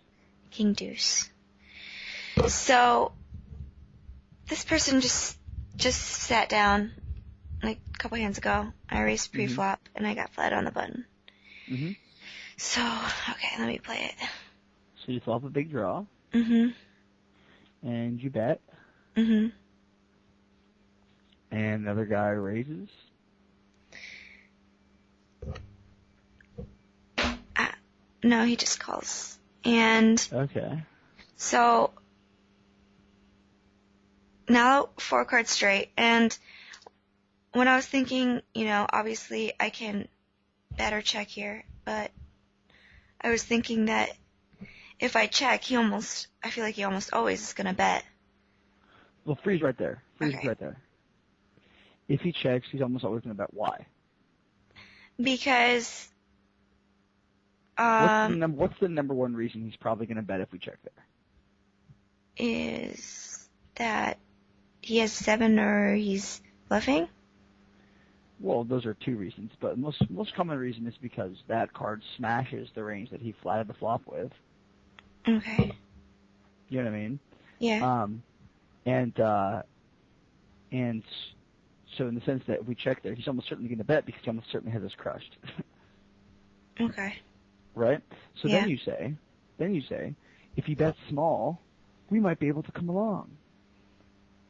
King Deuce. So this person just sat down like a couple hands ago. I raised pre-flop and I got flat on the button. Mm-hmm. So, okay, let me play it. So you flop a big draw. Mm-hmm. And you bet. Mm-hmm. And the other guy raises. No, he just calls. And okay. So now 4 cards straight. And when I was thinking, obviously I can bet or check here, but I was thinking that if I check, I feel like he almost always is going to bet. Well, freeze right there. Freeze right there. If he checks, he's almost always going to bet. Why? Because what's the number one reason he's probably going to bet if we check there? Is that he has 7 or he's bluffing? Well, those are 2 reasons, but most common reason is because that card smashes the range that he flatted the flop with. Okay. You know what I mean? Yeah. And so in the sense that if we check there, he's almost certainly going to bet because he almost certainly has us crushed. Okay. Right? So yeah. then you say, if he bets small, we might be able to come along.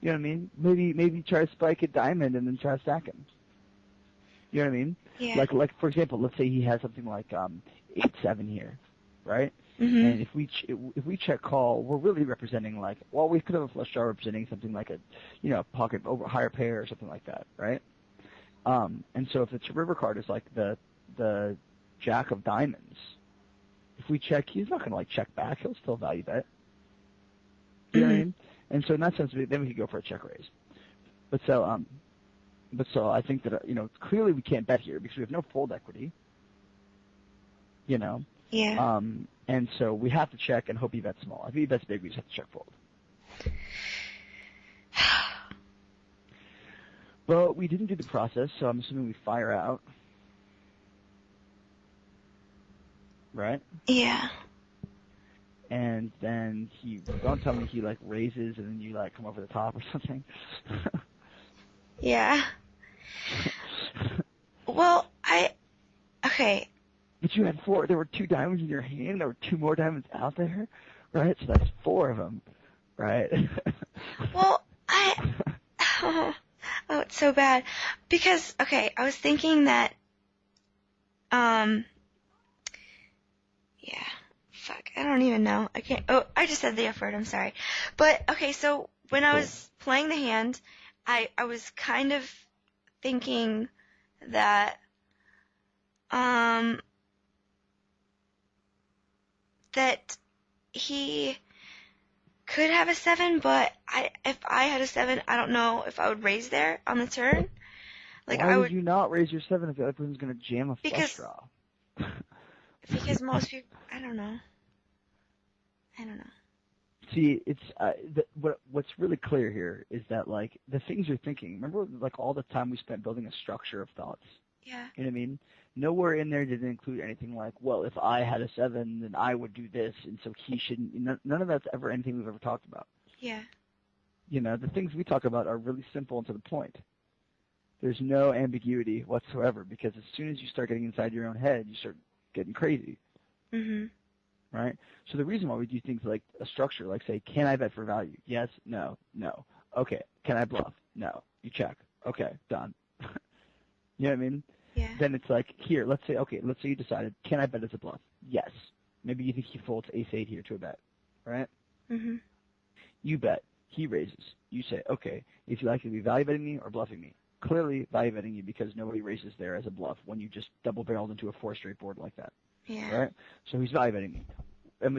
You know what I mean? Maybe try to spike a diamond and then try to stack him. You know what I mean? Yeah. Like for example, let's say he has something like 8-7 here, right? Mm-hmm. And if we check call, we're really representing we could have a flush draw representing something like a pocket over higher pair or something like that, right? And so if it's a river card is like the Jack of Diamonds, if we check, he's not going to check back. He'll still value bet. You know what I mean? And so in that sense, then we could go for a check raise. But so I think that clearly we can't bet here because we have no fold equity. Yeah. And so we have to check and hope he bets small. If he bets big, we just have to check fold. But we didn't do the process, so I'm assuming we fire out. Right? Yeah. And then don't tell me he, like, raises and then you, like, come over the top or something. Yeah. Well, okay. But you had 4, there were 2 diamonds in your hand, there were 2 more diamonds out there, right? So that's 4 of them, right? Well, oh, it's so bad. Because, okay, I was thinking that, yeah, fuck, I don't even know. I just said the F word, I'm sorry. But, okay, so when I was playing the hand, I was kind of thinking that, that he could have a 7, but if I had a 7, I don't know if I would raise there on the turn. Like, Why would you not raise your 7 if the other person's going to jam a flush draw? Because most people, I don't know. See, it's what's really clear here is that, like, the things you're thinking. Remember, like, all the time we spent building a structure of thoughts. Yeah. You know what I mean? Nowhere in there did it include anything like, well, if I had a 7, then I would do this, and so he shouldn't. None of that's ever anything we've ever talked about. Yeah. You know, the things we talk about are really simple and to the point. There's no ambiguity whatsoever, because as soon as you start getting inside your own head, you start getting crazy. Mhm. Right? So the reason why we do things like a structure, like, say, can I bet for value? Yes, no, no. Okay. Can I bluff? No. You check. Okay, done. You know what I mean? Yeah. Then it's like, here, let's say you decided, can I bet as a bluff? Yes. Maybe you think he folds ace-8 here to a bet, right? Mhm. You bet. He raises. You say, okay, is he likely to be value betting me or bluffing me? Clearly value betting you, because nobody raises there as a bluff when you just double barreled into a 4 straight board like that. Yeah. Right? So he's value betting me.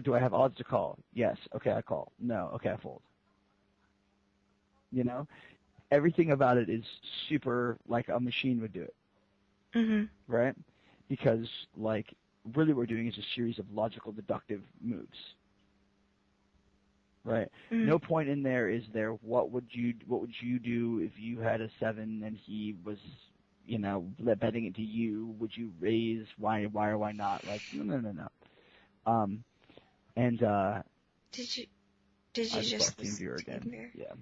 Do I have odds to call? Yes. Okay, I call. No. Okay, I fold. You know? Everything about it is super like a machine would do it. Mhm. Right? Because, like, really what we're doing is a series of logical deductive moves. Right? Mhm. No point in there is there, what would you do if you had a 7 and he was, you know, betting it to you? Would you raise? Why or why not? Like, no. And Did you just team viewer again? team viewer? Yeah.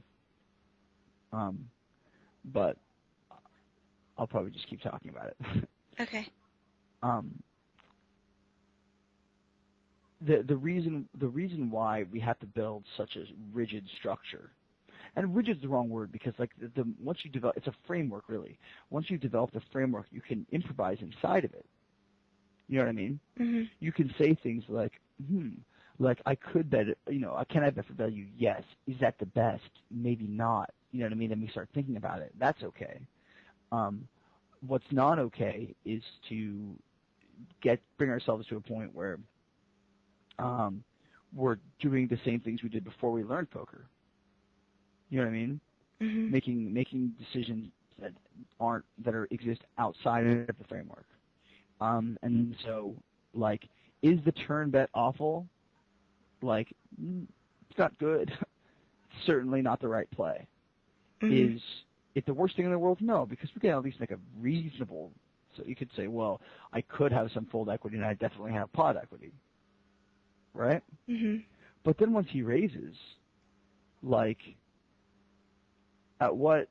But I'll probably just keep talking about it. Okay. The reason why we have to build such a rigid structure, and rigid is the wrong word, because, like, once you develop, it's a framework really. Once you've developed a framework, you can improvise inside of it. You know what I mean? Mhm. You can say things like, like, I could bet it, you know, can I bet for value? Yes. Is that the best? Maybe not. You know what I mean? Then we start thinking about it. That's okay. What's not okay is to bring ourselves to a point where we're doing the same things we did before we learned poker. You know what I mean? Mhm. Making decisions that exist outside of the framework. And so, like, is the turn bet awful? Like, it's not good. Certainly not the right play. Mhm. Is it the worst thing in the world? No, because we can at least make a reasonable. So you could say, well, I could have some fold equity, and I definitely have pot equity, right? Mhm. But then once he raises, like, at what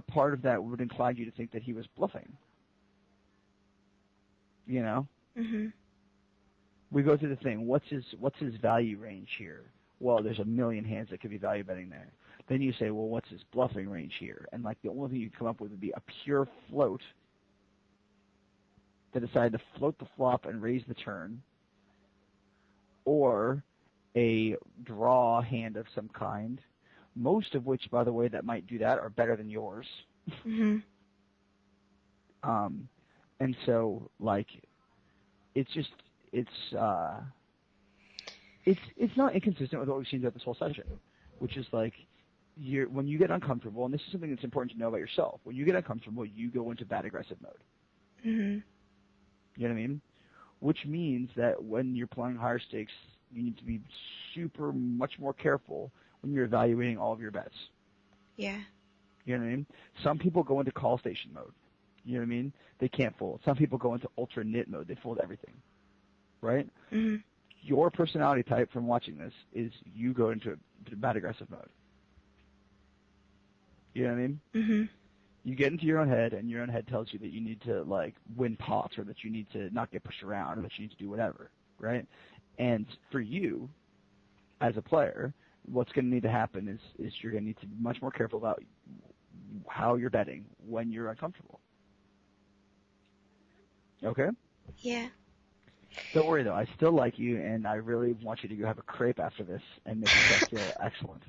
part of that would incline you to think that he was bluffing? You know? Mhm. We go through the thing. What's his value range here? Well, there's a million hands that could be value betting there. Then you say, well, what's his bluffing range here? And, like, the only thing you'd come up with would be a pure float that decided to float the flop and raise the turn, or a draw hand of some kind, most of which, by the way, that might do that are better than yours. Mhm. And so, like, it's not inconsistent with what we've seen throughout this whole session, which is, like, when you get uncomfortable, and this is something that's important to know about yourself, when you get uncomfortable, you go into bad aggressive mode. Mhm. You know what I mean? Which means that when you're playing higher stakes, you need to be much more careful when you're evaluating all of your bets. Yeah. You know what I mean? Some people go into call station mode. You know what I mean? They can't fold. Some people go into ultra knit mode. They fold everything. Right? Mm-hmm. Your personality type from watching this is you go into bad aggressive mode. You know what I mean? Mm-hmm. You get into your own head, and your own head tells you that you need to, like, win pots, or that you need to not get pushed around, or that you need to do whatever, right? And for you, as a player, what's going to need to happen is you're going to need to be much more careful about how you're betting when you're uncomfortable. Okay? Yeah. Don't worry, though. I still like you, and I really want you to go have a crepe after this and make yourself feel excellent.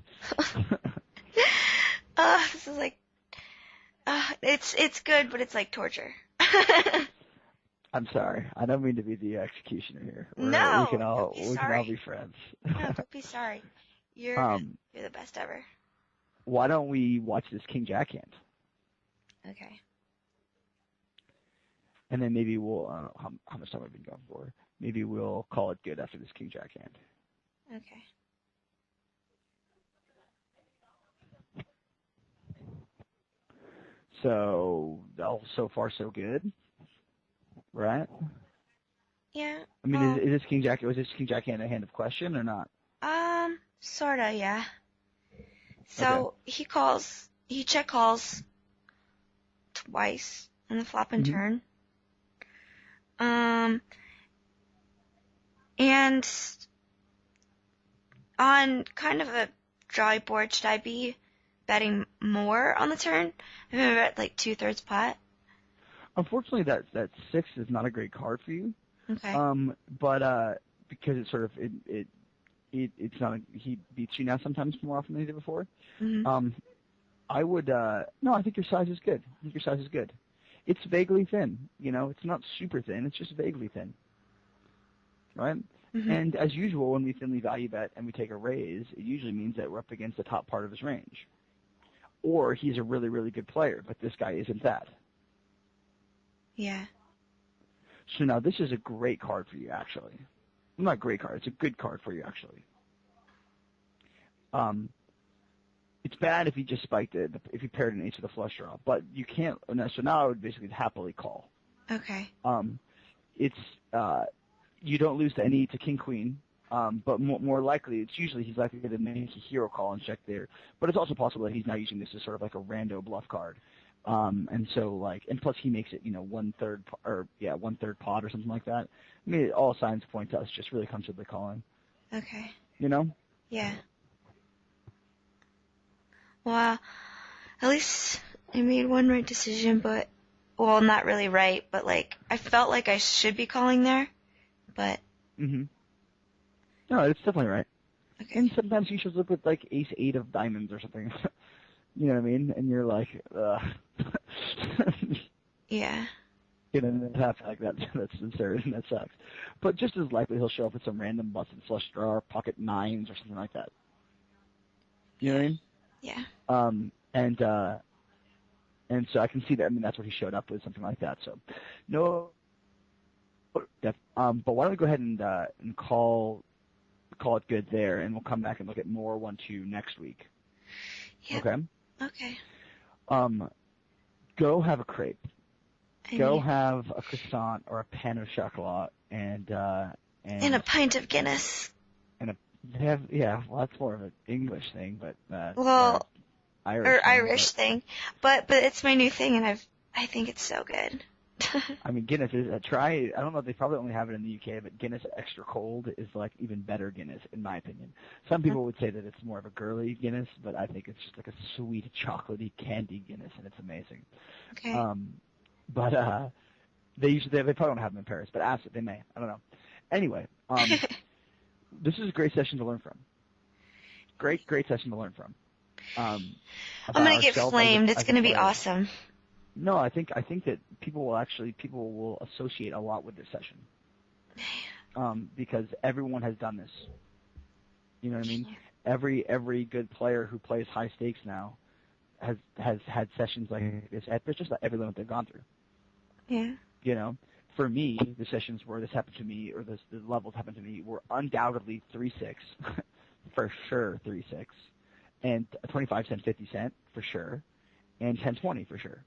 This is like, it's good, but it's like torture. I'm sorry. I don't mean to be the executioner here. No, we can all be friends. No, don't be sorry. You're the best ever. Why don't we watch this King Jack hand? Okay. And then maybe we'll how much time have we been going for? Maybe we'll call it good after this King Jack hand. Okay. So far so good, right? Yeah. I mean, is this King Jack? Was this King Jack hand a hand of question or not? Sorta, yeah. So Okay. he check calls twice on the flop and turn. And on kind of a dry board, should I be betting more on the turn? I'm gonna bet like 2/3 pot. Unfortunately, that 6 is not a great card for you. Okay. But because it's sort of it's not he beats you now sometimes more often than he did before. Mm-hmm. I would no, I think your size is good. I think your size is good. It's vaguely thin, you know. It's not super thin. It's just vaguely thin, right? Mm-hmm. And as usual, when we thinly value bet and we take a raise, it usually means that we're up against the top part of his range, or he's a really, really good player, but this guy isn't that. Yeah. So now this is a great card for you, actually. Not a great card. It's a good card for you, actually. It's bad if you just spiked it, if you paired an ace with a flush draw, but you can't. So now I would basically happily call. Okay. It's you don't lose to any to king queen, but more likely it's usually he's likely to make a hero call and check there. But it's also possible that he's now using this as sort of like a rando bluff card. And so and plus he makes it, you know, 1/3 pot or something like that. I mean, all signs point to us just really comfortably calling. Okay. You know? Yeah. Well, at least I made one right decision, but, well, not really right, but like, I felt like I should be calling there, but. Mm-hmm. No, it's definitely right. Okay. And sometimes he shows up with like ace 8 of diamonds or something. You know what I mean? And you're like, Yeah. You know, it happens like that. That's absurd and that sucks. But just as likely he'll show up with some random busted flush draw or pocket nines or something like that. You know what I mean? Yeah. And so I can see that. I mean, that's what he showed up with, something like that. So, no. But why don't we go ahead and call it good there, and we'll come back and look at more 1-2 next week. Yep. Okay. Okay. Go have a crepe. Go have a croissant or a pain au chocolat and a pint of Guinness. Well, that's more of an English thing, but Irish thing. But it's my new thing, and I think it's so good. I mean, Guinness is a try. I don't know. They probably only have it in the UK, but Guinness extra cold is like even better Guinness, in my opinion. Some people would say that it's more of a girly Guinness, but I think it's just like a sweet, chocolatey candy Guinness, and it's amazing. Okay. But they probably don't have them in Paris, but ask it. They may. I don't know. Anyway, this is a great session to learn from. Great session to learn from. I'm gonna get flamed. It's gonna be awesome. No, I think that people will associate a lot with this session. Because everyone has done this. You know what I mean? Every good player who plays high stakes now has had sessions like this at just about every limit they've gone through. Yeah. You know, for me, the sessions where this happened to me, or the levels happened to me, were undoubtedly 3-6, for sure 3-6, and 25 cent, 50 cent for sure, and 1020 for sure.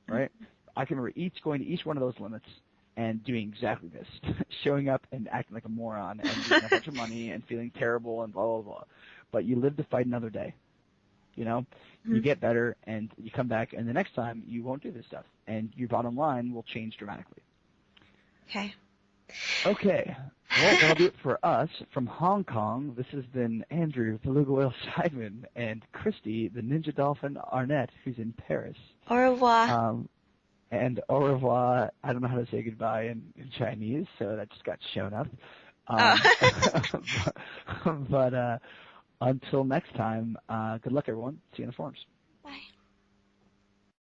Right? I can remember going to each one of those limits and doing exactly this, showing up and acting like a moron and losing a bunch of money and feeling terrible and blah, blah, blah. But you live to fight another day. You know, you get better and you come back, and the next time you won't do this stuff, and your bottom line will change dramatically. Okay. Okay. Well, that'll do it for us. From Hong Kong, this has been Andrew, the Beluga Whale Seidman, and Kristy, the Ninja Dolphin Arnett, who's in Paris. Au revoir. And au revoir, I don't know how to say goodbye in Chinese, so that just got shown up. But until next time, good luck, everyone. See you in the forums.